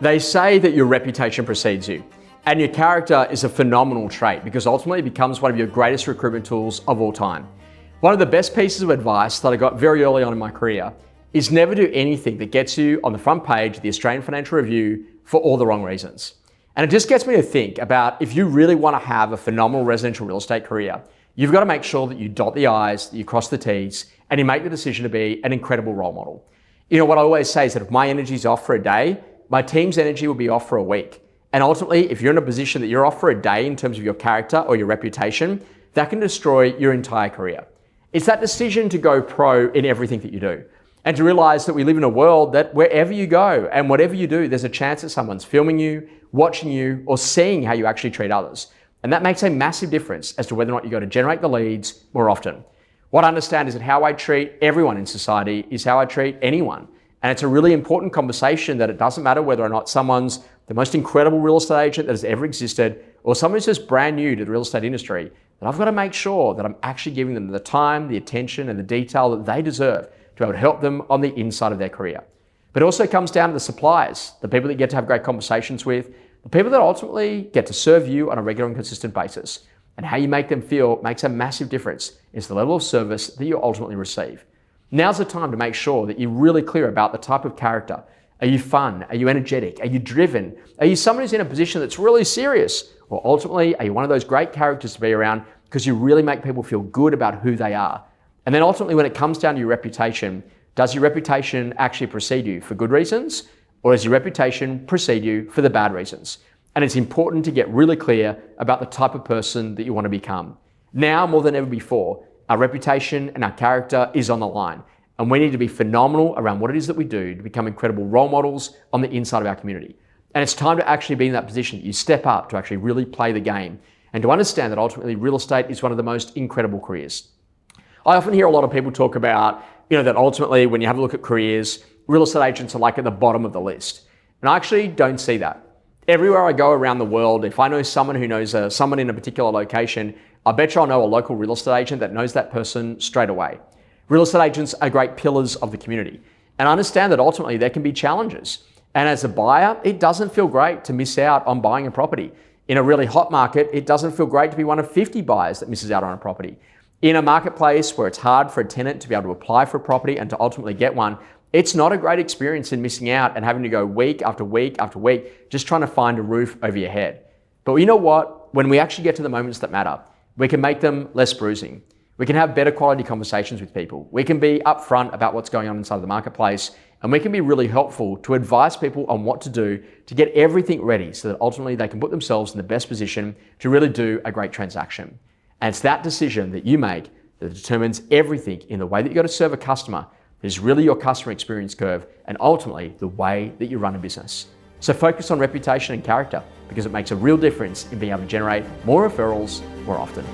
They say that your reputation precedes you, and your character is a phenomenal trait because ultimately it becomes one of your greatest recruitment tools of all time. One of the best pieces of advice that I got very early on in my career is never do anything that gets you on the front page of the Australian Financial Review for all the wrong reasons. And it just gets me to think about if you really want to have a phenomenal residential real estate career, you've got to make sure that you dot the I's, that you cross the T's, and you make the decision to be an incredible role model. You know, what I always say is that if my energy is off for a day, my team's energy will be off for a week. And ultimately, if you're in a position that you're off for a day in terms of your character or your reputation, that can destroy your entire career. It's that decision to go pro in everything that you do and to realize that we live in a world that wherever you go and whatever you do, there's a chance that someone's filming you, watching you, or seeing how you actually treat others. And that makes a massive difference as to whether or not you go to generate the leads more often. What I understand is that how I treat everyone in society is how I treat anyone. And it's a really important conversation that it doesn't matter whether or not someone's the most incredible real estate agent that has ever existed or someone who's just brand new to the real estate industry, that I've got to make sure that I'm actually giving them the time, the attention, and the detail that they deserve to be able to help them on the inside of their career. But it also comes down to the suppliers, the people that you get to have great conversations with, the people that ultimately get to serve you on a regular and consistent basis. And how you make them feel makes a massive difference in the level of service that you ultimately receive. Now's the time to make sure that you're really clear about the type of character. Are you fun? Are you energetic? Are you driven? Are you someone who's in a position that's really serious? Or ultimately, are you one of those great characters to be around because you really make people feel good about who they are? And then ultimately, when it comes down to your reputation, does your reputation actually precede you for good reasons? Or does your reputation precede you for the bad reasons? And it's important to get really clear about the type of person that you want to become. Now, more than ever before, our reputation and our character is on the line. And we need to be phenomenal around what it is that we do to become incredible role models on the inside of our community. And it's time to actually be in that position that you step up to actually really play the game and to understand that ultimately real estate is one of the most incredible careers. I often hear a lot of people talk about, that ultimately when you have a look at careers, real estate agents are like at the bottom of the list. And I actually don't see that. Everywhere I go around the world, if I know someone who knows someone in a particular location, I bet you I'll know a local real estate agent that knows that person straight away. Real estate agents are great pillars of the community. And I understand that ultimately there can be challenges. And as a buyer, it doesn't feel great to miss out on buying a property. In a really hot market, it doesn't feel great to be one of 50 buyers that misses out on a property. In a marketplace where it's hard for a tenant to be able to apply for a property and to ultimately get one, it's not a great experience in missing out and having to go week after week after week just trying to find a roof over your head. But you know what? When we actually get to the moments that matter, we can make them less bruising. We can have better quality conversations with people. We can be upfront about what's going on inside the marketplace, and we can be really helpful to advise people on what to do to get everything ready so that ultimately they can put themselves in the best position to really do a great transaction. And it's that decision that you make that determines everything in the way that you've got to serve a customer that is really your customer experience curve and ultimately the way that you run a business. So focus on reputation and character because it makes a real difference in being able to generate more referrals more often.